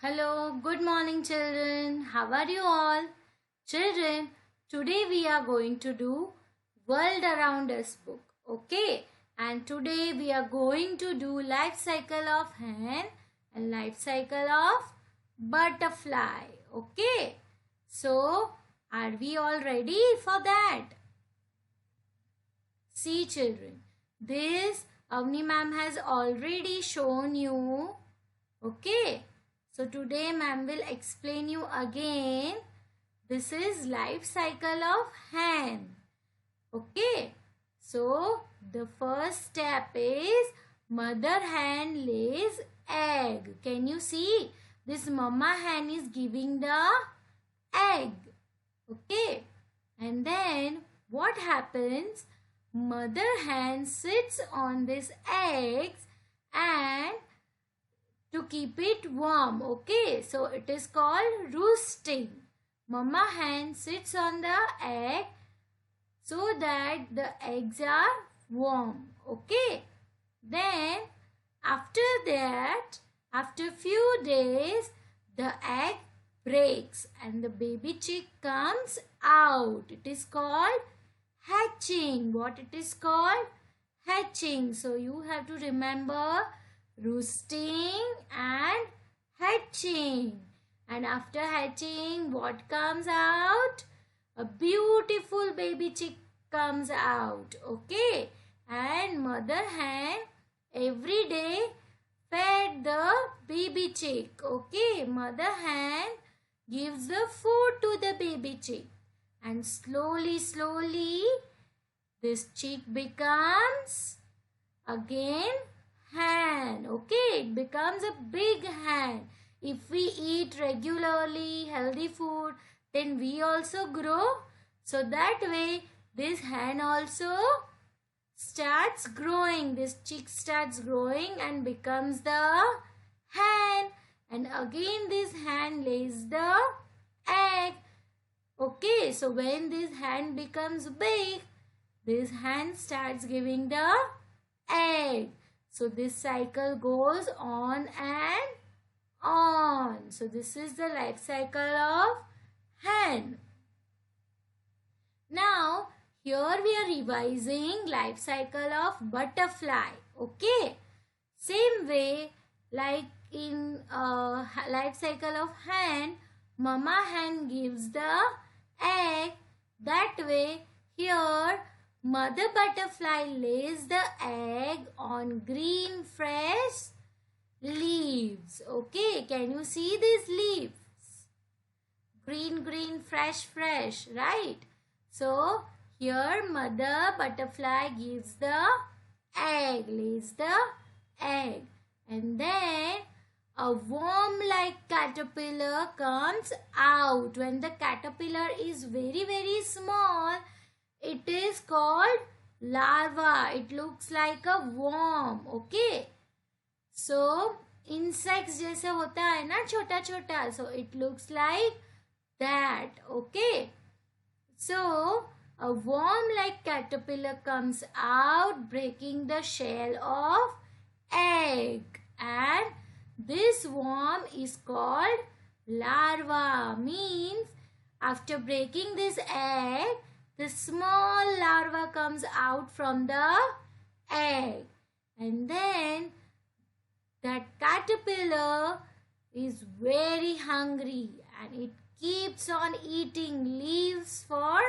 Hello, good morning, children. How are you all? Children, today we are going to do World Around Us book. Okay, and today we are going to do life cycle of hen and life cycle of butterfly. Okay, so are we all ready for that? See, children, this Avni ma'am has already shown you. Okay. So today ma'am will explain you again. This is life cycle of hen. Okay. So the first step is mother hen lays egg. Can you see? This mama hen is giving the egg. Okay. And then what happens? Mother hen sits on this eggs and to keep it warm. Okay, so it is called roosting. Mama hen sits on the egg so that the eggs are warm. Okay, then after that, after few days, the egg breaks and the baby chick comes out. It is called hatching. What it is called? Hatching. So you have to remember roosting and hatching. And after hatching, what comes out? A beautiful baby chick comes out. Okay. And mother hen every day fed the baby chick. Okay. Mother hen gives the food to the baby chick. And slowly, this chick becomes again hen. Okay, it becomes a big hen. If we eat regularly healthy food, then we also grow. So that way this hen also starts growing. This chick starts growing and becomes the hen. And again this hen lays the egg. Okay, so when this hen becomes big, this hen starts giving the egg. So this cycle goes on and on. So this is the life cycle of hen. Now here we are revising life cycle of butterfly. Okay. Same way like in life cycle of hen, mama hen gives the egg. That way here mother butterfly lays the egg on green fresh leaves. Okay, can you see these leaves? Green, fresh, right? So here mother butterfly gives the egg, lays the egg. And then a worm-like caterpillar comes out. When the caterpillar is very small, it is called larva. It looks like a worm. Okay. So insects जैसे होता है ना छोटा. So it looks like that. Okay. So a worm-like caterpillar comes out, breaking the shell of egg, and this worm is called larva. Means after breaking this egg, the small larva comes out from the egg, and then that caterpillar is very hungry and it keeps on eating leaves for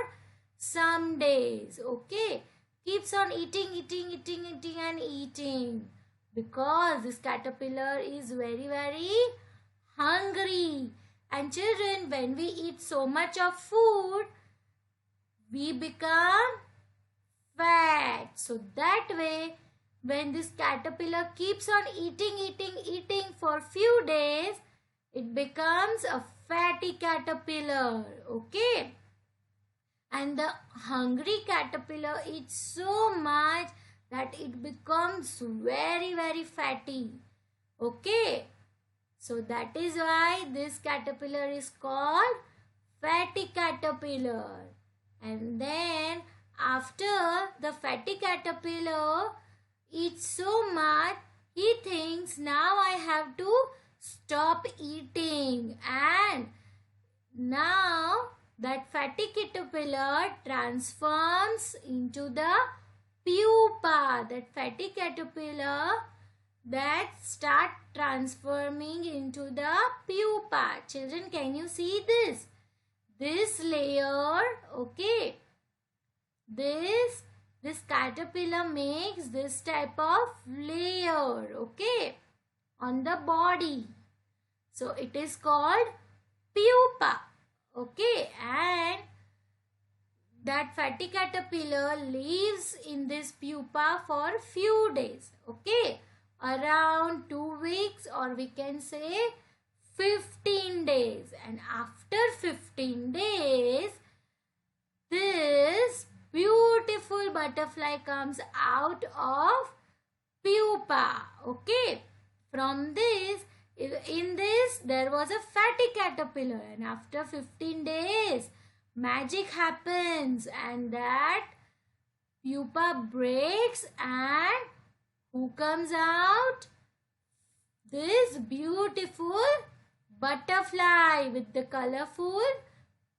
some days. Okay, keeps on eating and eating because this caterpillar is very hungry. And children, when we eat so much of food, we become fat. So that way, when this caterpillar keeps on eating for few days, it becomes a fatty caterpillar. Okay. And the hungry caterpillar eats so much that it becomes very fatty. Okay. So that is why this caterpillar is called fatty caterpillar. And then after the fatty caterpillar eats so much, he thinks now I have to stop eating, and now that fatty caterpillar transforms into the pupa. That fatty caterpillar that start transforming into the pupa. Children, can you see this? This layer, okay, this caterpillar makes this type of layer, okay, on the body. So it is called pupa, okay, and that fatty caterpillar lives in this pupa for few days, okay, around 2 weeks, or we can say 15 days. And after 15 days, this beautiful butterfly comes out of pupa, okay. From this, in this there was a fatty caterpillar, and after 15 days magic happens, and that pupa breaks, and who comes out? This beautiful butterfly with the colorful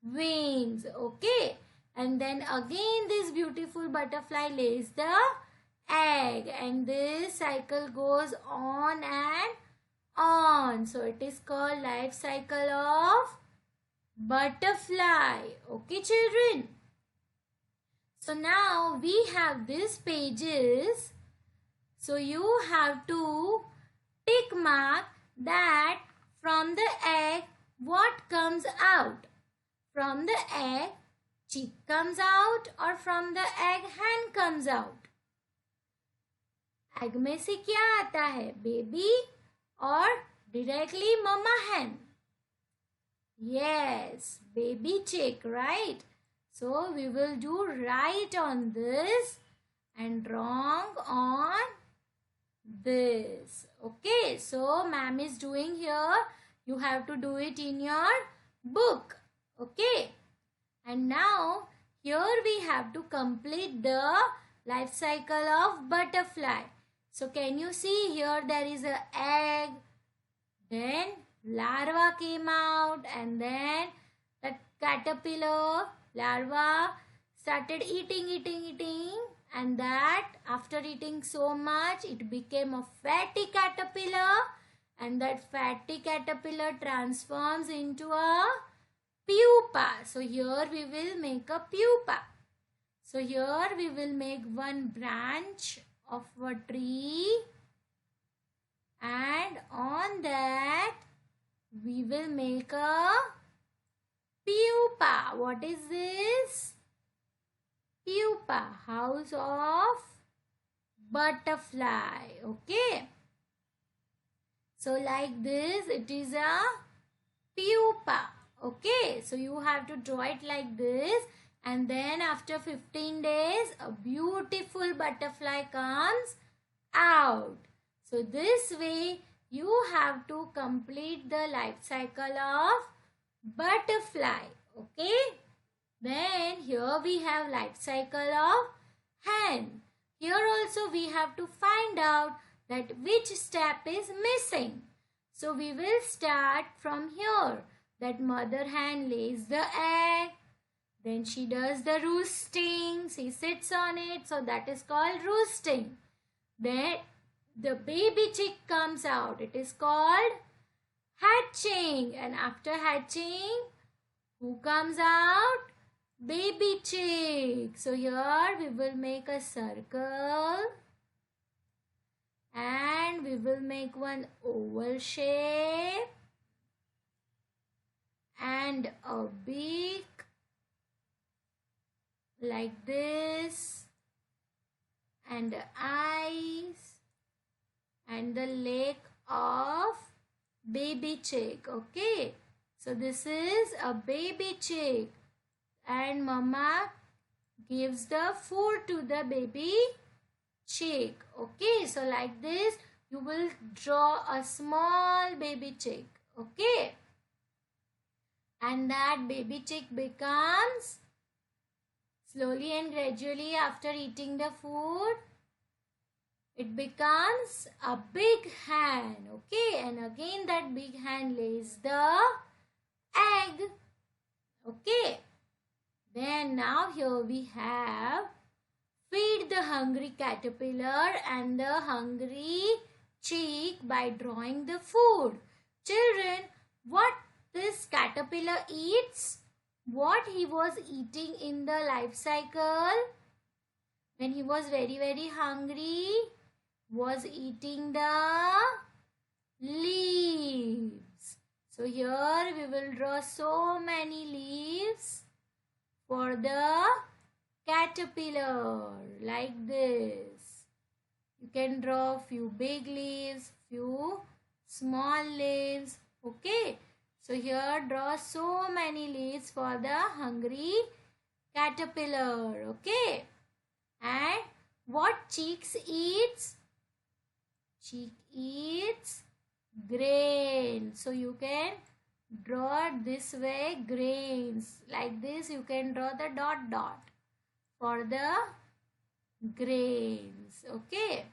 wings, okay. And then again this beautiful butterfly lays the egg, and this cycle goes on and on. So it is called life cycle of butterfly, okay children. So now we have these pages, so you have to tick mark that from the egg what comes out. From the egg chick comes out, or from the egg hen comes out. Egg में से क्या आता है? Baby और directly mama hen? Yes, baby chick, right? So we will do right on this and wrong on this. Okay, so ma'am is doing here. You have to do it in your book. Okay. And now here we have to complete the life cycle of butterfly. So can you see here there is an egg, then larva came out, and then the caterpillar larva started eating, and that after eating so much it became a fatty caterpillar, and that fatty caterpillar transforms into a pupa. So here we will make a pupa. So here we will make one branch of a tree, and on that we will make a pupa. What is this? Pupa, house of butterfly. Okay. So like this it is a pupa. Okay, so you have to draw it like this, and then after 15 days a beautiful butterfly comes out. So this way you have to complete the life cycle of butterfly. Okay, then here we have life cycle of hen. Here also we have to find out that which step is missing. So we will start from here. That mother hen lays the egg, then she does the roosting, she sits on it, so that is called roosting. Then the baby chick comes out, it is called hatching, and after hatching, who comes out? Baby chick. So here we will make a circle, and we will make one oval shape, and a beak like this, and the eyes, and the leg of baby chick. Okay, so this is a baby chick, and mama gives the food to the baby chick. Okay, so like this you will draw a small baby chick. Okay, and that baby chick becomes slowly and gradually after eating the food, it becomes a big hen. Okay, and again that big hen lays the egg. Okay, then now here we have feed the hungry caterpillar and the hungry chick by drawing the food. Children, what this caterpillar eats? What he was eating in the life cycle? When he was very hungry, was eating the leaves. So here we will draw so many leaves for the caterpillar like this. You can draw few big leaves, few small leaves. Okay. So here draw so many leaves for the hungry caterpillar. Okay. And what chicks eats? Chick eats grain. So you can draw this way grains. Like this you can draw the dot dot for the grains. Okay.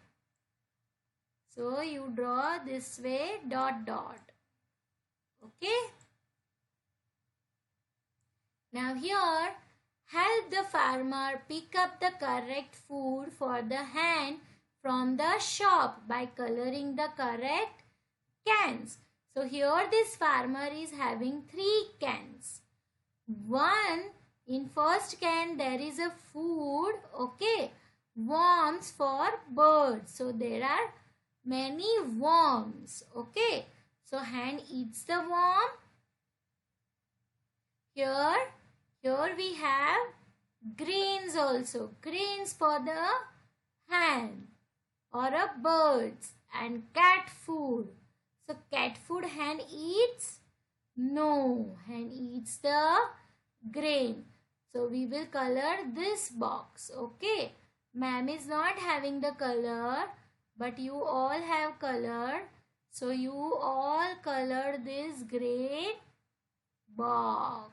So you draw this way dot dot. Okay. Now here help the farmer pick up the correct food for the hen from the shop by coloring the correct cans. So here this farmer is having 3 cans. One, in first can there is a food, okay, worms for birds. So there are many worms, okay. So hen eats the worm. Here we have grains also, grains for the hen or a birds, and cat food. So cat food hen eats? No, hen eats the grain. So we will color this box. Okay. Ma'am is not having the color, but you all have colored. So you all color this grain box.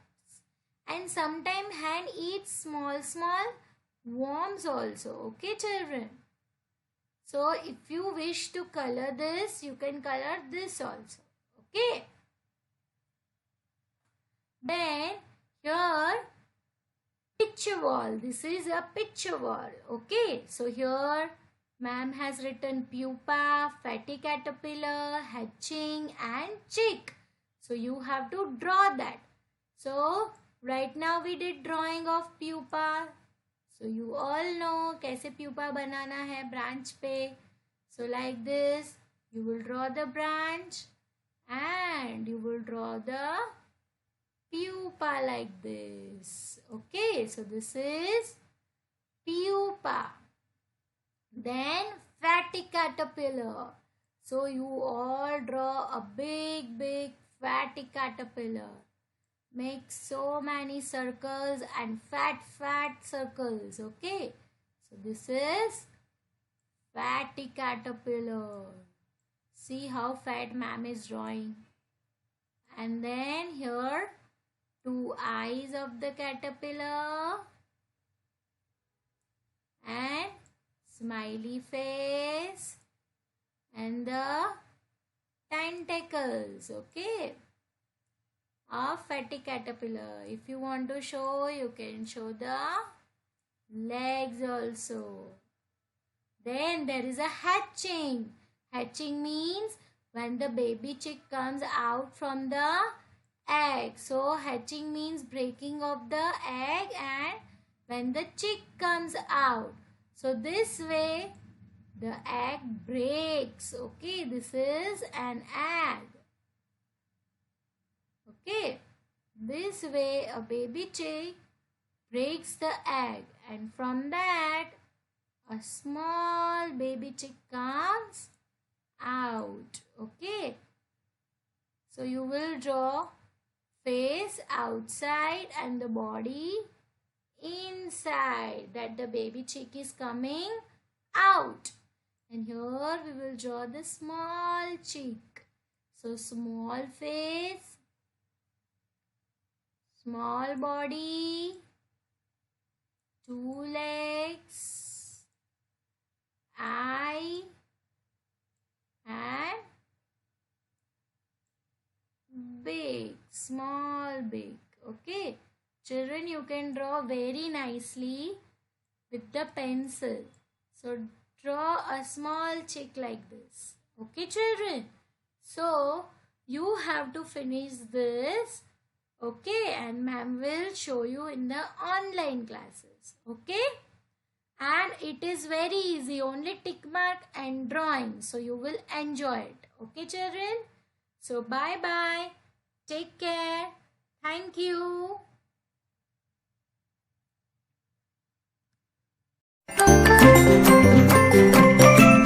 And sometimes hen eats small worms also. Okay, children. So if you wish to color this, you can color this also. Okay. Then here picture wall. This is a picture wall. Okay. So here ma'am has written pupa, fatty caterpillar, hatching and chick. So you have to draw that. So right now we did drawing of pupa. So you all know कैसे pupa बनाना है branch पे. So like this, you will draw the branch and you will draw the pupa like this. Okay, so this is pupa. Then fatty caterpillar. So you all draw a big fatty caterpillar. Make so many circles and fat circles. Okay. So this is fatty caterpillar. See how fat ma'am is drawing. And then here 2 eyes of the caterpillar and smiley face and the tentacles. Okay. Of fatty caterpillar. If you want to show, you can show the legs also. Then there is a hatching. Hatching means when the baby chick comes out from the egg. So hatching means breaking of the egg and when the chick comes out. So this way the egg breaks. Okay, this is an egg. Okay, this way a baby chick breaks the egg and from that a small baby chick comes out. Okay, so you will draw face outside and the body inside, that the baby chick is coming out. And here we will draw the small chick. So small face, small body, 2 legs I and big, small, big. Okay. Children, you can draw very nicely with the pencil. So draw a small chick like this. Okay, children. So you have to finish this. Okay, and ma'am will show you in the online classes. Okay. And it is very easy, only tick mark and drawing. So you will enjoy it. Okay, children. So bye bye. Take care. Thank you.